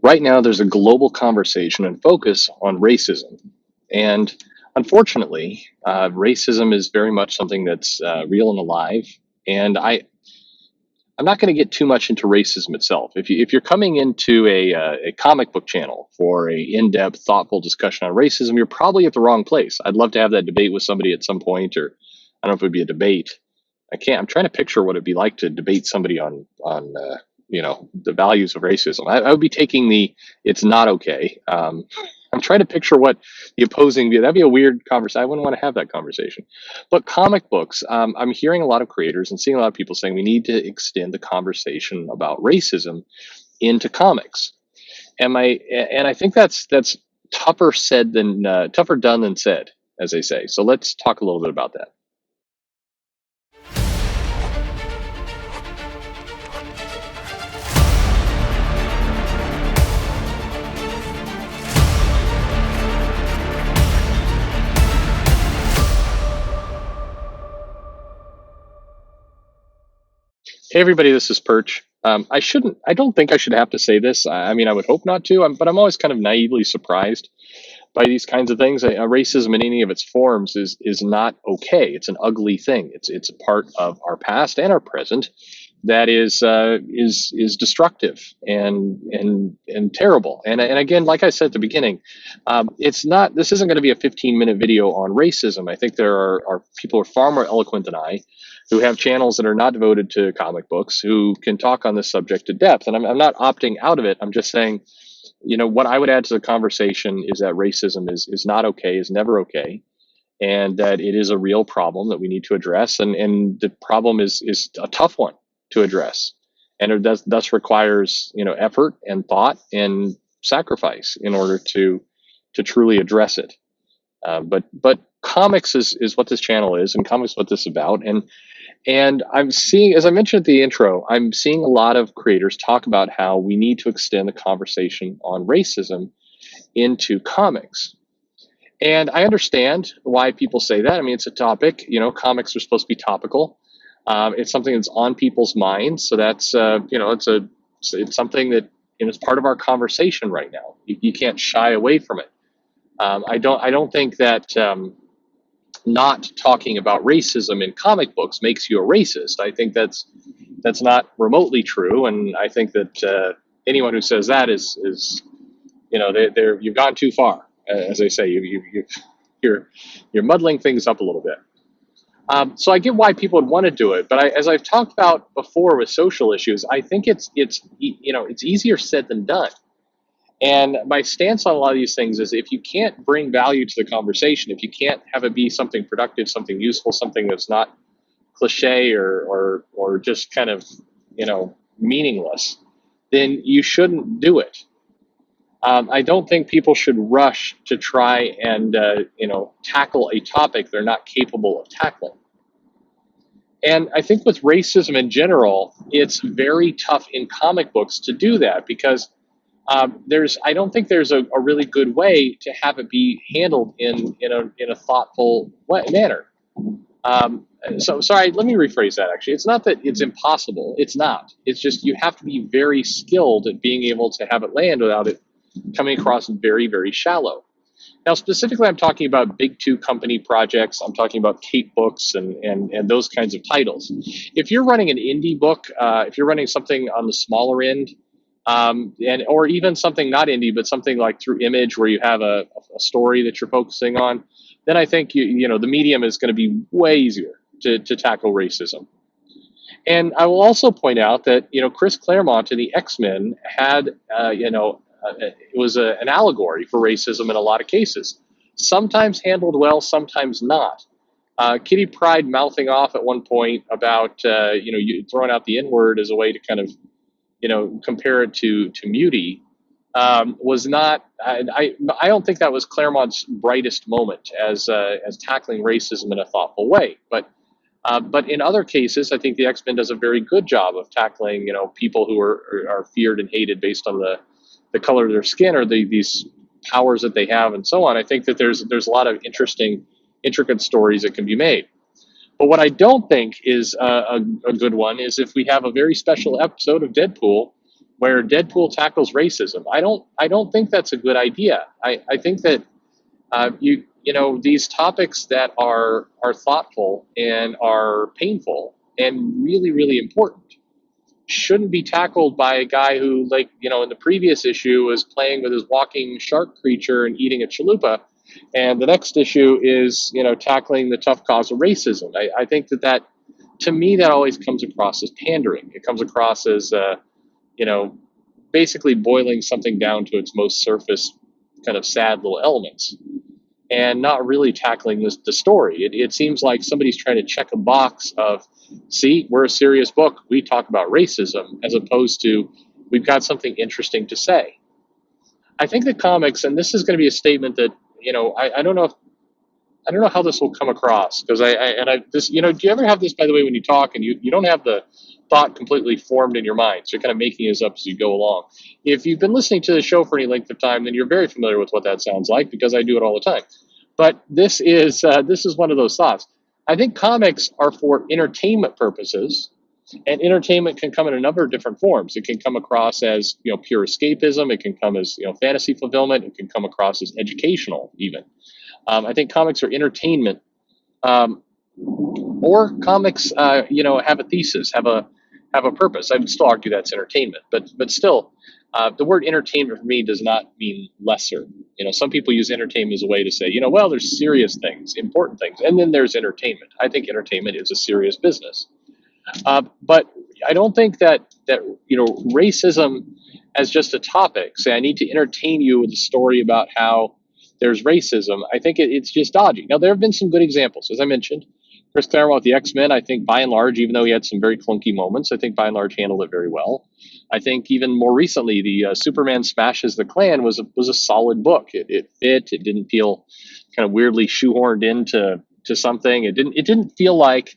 Right now, there's a global conversation and focus on racism. And unfortunately, racism is very much something that's real and alive. And I'm not going to get too much into racism itself. If you're coming into a comic book channel for a in-depth, thoughtful discussion on racism, you're probably at the wrong place. I'd love to have that debate with somebody at some point, or I don't know if it would be a debate. I can't. I'm trying to picture what it'd be like to debate somebody on the values of racism. I would be taking the it's not okay. I'm trying to picture what the opposing view. That'd be a weird conversation. I wouldn't want to have that conversation. But comic books, I'm hearing a lot of creators and seeing a lot of people saying we need to extend the conversation about racism into comics. And I think that's tougher said than tougher done than said, as they say. So let's talk a little bit about that. Hey everybody, this is Perch. I don't think I should have to say this. I mean, I would hope not to, but I'm always kind of naively surprised by these kinds of things. Racism in any of its forms is not okay. It's an ugly thing. It's a part of our past and our present that is destructive and terrible. And again, like I said at the beginning, it's not. This isn't going to be a 15-minute video on racism. I think there are people who are far more eloquent than I, who have channels that are not devoted to comic books, who can talk on this subject to depth. And I'm not opting out of it. I'm just saying, what I would add to the conversation is that racism is not okay, is never okay, and that it is a real problem that we need to address. And the problem is a tough one to address, and it thus requires effort and thought and sacrifice in order to truly address it. But comics is what this channel is, and comics is what this is about. And I'm seeing, as I mentioned at the intro, I'm seeing a lot of creators talk about how we need to extend the conversation on racism into comics. And I understand why people say that. I mean, it's a topic. Comics are supposed to be topical. It's something that's on people's minds. So that's it's something that is part of our conversation right now. You can't shy away from it. I don't think that not talking about racism in comic books makes you a racist. I think that's not remotely true, and I think that anyone who says that is you've gone too far. As I say, you're muddling things up a little bit. So I get why people would want to do it, but as I've talked about before with social issues, I think it's easier said than done. And my stance on a lot of these things is if you can't bring value to the conversation, if you can't have it be something productive, something useful, something that's not cliche or just kind of meaningless, then you shouldn't do it. I don't think people should rush to try and tackle a topic they're not capable of tackling. And I think with racism in general, it's very tough in comic books to do that because I don't think there's a really good way to have it be handled in a thoughtful manner. So sorry, let me rephrase that. Actually, it's not that it's impossible. It's not. It's just you have to be very skilled at being able to have it land without it coming across very, very shallow. Now, specifically, I'm talking about big two company projects. I'm talking about Kate books and those kinds of titles. If you're running an indie book, if you're running something on the smaller end, or even something not indie, but something like through Image where you have a story that you're focusing on, then I think the medium is going to be way easier to tackle racism. And I will also point out that Chris Claremont in the X-Men had it was an allegory for racism in a lot of cases, sometimes handled well, sometimes not. Kitty Pryde mouthing off at one point about you throwing out the N-word as a way to kind of compare it to Muti, was not. I don't think that was Claremont's brightest moment as tackling racism in a thoughtful way. But in other cases, I think the X-Men does a very good job of tackling people who are feared and hated based on the color of their skin or these powers that they have and so on. I think that there's a lot of intricate stories that can be made. But what I don't think is a good one is if we have a very special episode of Deadpool where Deadpool tackles racism. I don't think that's a good idea. I think that these topics that are thoughtful and are painful and really really important shouldn't be tackled by a guy who, like, in the previous issue was playing with his walking shark creature and eating a chalupa, and the next issue is tackling the tough cause of racism. I think that to me that always comes across as pandering. It comes across as you know basically boiling something down to its most surface kind of sad little elements and not really tackling the story. It seems like somebody's trying to check a box of, see, we're a serious book. We talk about racism, as opposed to, we've got something interesting to say. I think that comics, and this is going to be a statement that, I don't know if, I don't know how this will come across, because this, do you ever have this, by the way, when you talk and you don't have the thought completely formed in your mind, so you're kind of making this up as you go along. If you've been listening to the show for any length of time, then you're very familiar with what that sounds like, because I do it all the time. But this is one of those thoughts. I think comics are for entertainment purposes, and entertainment can come in a number of different forms. It can come across as pure escapism. It can come as fantasy fulfillment. It can come across as educational even. I think comics are entertainment, or comics, have a thesis, have a purpose. I would still argue that's entertainment, but still, the word entertainment for me does not mean lesser. Some people use entertainment as a way to say, well, there's serious things, important things, and then there's entertainment. I think entertainment is a serious business, but I don't think that racism as just a topic. Say, I need to entertain you with a story about how there's racism. I think it's just dodgy. Now, there have been some good examples, as I mentioned. Chris Claremont with the X-Men, I think by and large, even though he had some very clunky moments, I think by and large handled it very well. I think even more recently, the Superman Smashes the Klan was a solid book. It fit. It didn't feel kind of weirdly shoehorned into something. It didn't feel like,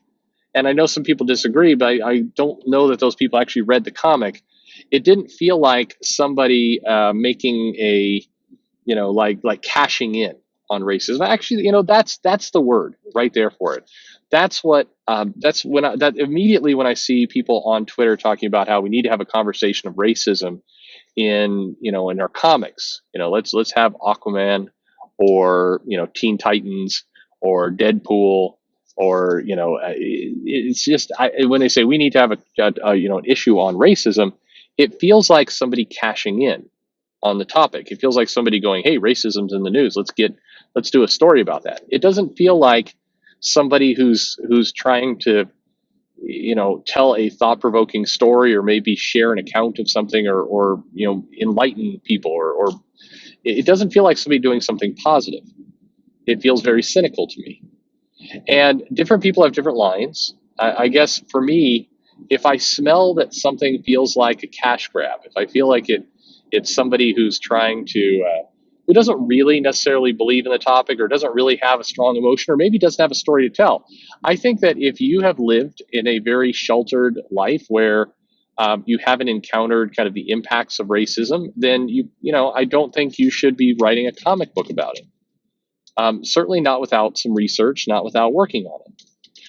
and I know some people disagree, but I don't know that those people actually read the comic. It didn't feel like somebody making a like cashing in on racism. Actually, that's the word right there for it. That's what that immediately when I see people on Twitter talking about how we need to have a conversation of racism in our comics. Let's have Aquaman or Teen Titans or Deadpool or it's just when they say we need to have an issue on racism, it feels like somebody cashing in on the topic. It feels like somebody going, hey, racism's in the news. Let's do a story about that. It doesn't feel like somebody who's trying to, tell a thought-provoking story or maybe share an account of something or enlighten people or it doesn't feel like somebody doing something positive. It feels very cynical to me. And different people have different lines. I guess for me, if I smell that something feels like a cash grab, if I feel like it's somebody who's trying to, who doesn't really necessarily believe in the topic or doesn't really have a strong emotion or maybe doesn't have a story to tell. I think that if you have lived in a very sheltered life where you haven't encountered kind of the impacts of racism, then I don't think you should be writing a comic book about it. Certainly not without some research, not without working on it.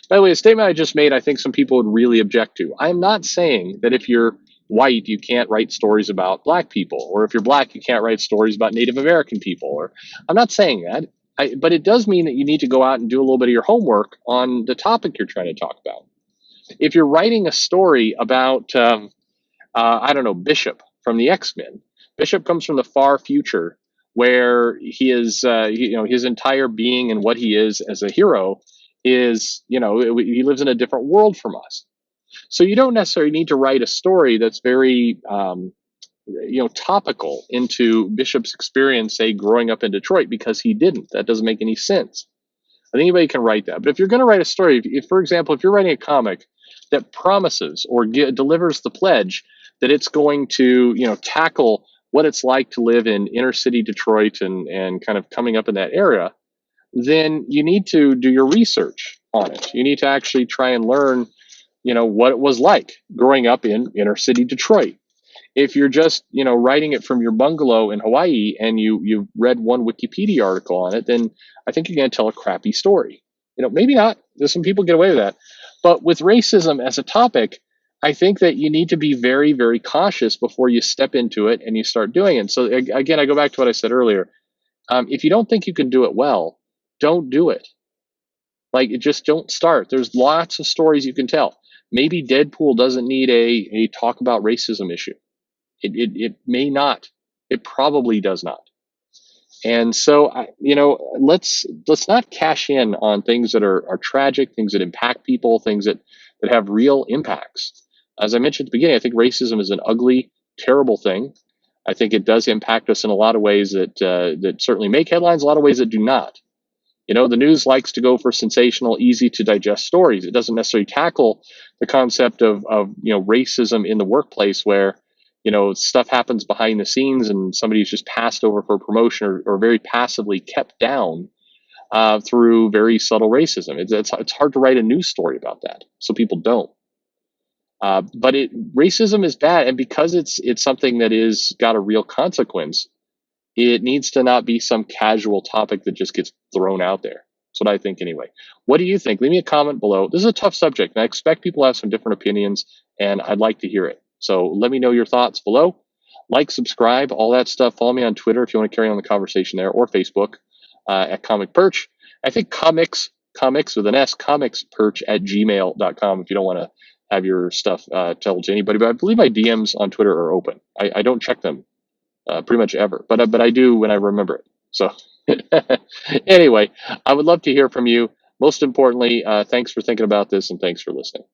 By the way, a statement I just made, I think some people would really object to. I'm not saying that if you're white, you can't write stories about black people, or if you're black, you can't write stories about Native American people. Or I'm not saying that, but it does mean that you need to go out and do a little bit of your homework on the topic you're trying to talk about. If you're writing a story about, I don't know, Bishop from the X-Men, Bishop comes from the far future where he is, his entire being and what he is as a hero is, he lives in a different world from us. So you don't necessarily need to write a story that's very, topical into Bishop's experience, say, growing up in Detroit, because he didn't. That doesn't make any sense. I think anybody can write that. But if you're going to write a story, if, for example, if you're writing a comic that promises or delivers the pledge that it's going to, tackle what it's like to live in inner city Detroit and kind of coming up in that area, then you need to do your research on it. You need to actually try and learn, what it was like growing up in inner city Detroit. If you're just, writing it from your bungalow in Hawaii and you've read one Wikipedia article on it, then I think you're going to tell a crappy story. Maybe not. There's some people get away with that. But with racism as a topic, I think that you need to be very, very cautious before you step into it and you start doing it. So again, I go back to what I said earlier. If you don't think you can do it well, don't do it. Like, just don't start. There's lots of stories you can tell. Maybe Deadpool doesn't need a talk about racism issue. It may not. It probably does not. And so, let's not cash in on things that are tragic, things that impact people, things that have real impacts. As I mentioned at the beginning, I think racism is an ugly, terrible thing. I think it does impact us in a lot of ways that certainly make headlines, a lot of ways that do not. The news likes to go for sensational, easy to digest stories. It doesn't necessarily tackle the concept of racism in the workplace, where stuff happens behind the scenes and somebody's just passed over for a promotion, or very passively kept down through very subtle racism. It's hard to write a news story about that, so people don't. But racism is bad, and because it's something that is got a real consequence, it needs to not be some casual topic that just gets thrown out there. That's what I think anyway. What do you think? Leave me a comment below. This is a tough subject, and I expect people to have some different opinions, and I'd like to hear it. So let me know your thoughts below. Like, subscribe, all that stuff. Follow me on Twitter if you want to carry on the conversation there, or Facebook at Comic Perch. I think comics with an S, comicsperch@gmail.com if you don't want to have your stuff told to anybody. But I believe my DMs on Twitter are open. I don't check them pretty much ever, but I do when I remember it. So anyway, I would love to hear from you. Most importantly, thanks for thinking about this, and thanks for listening.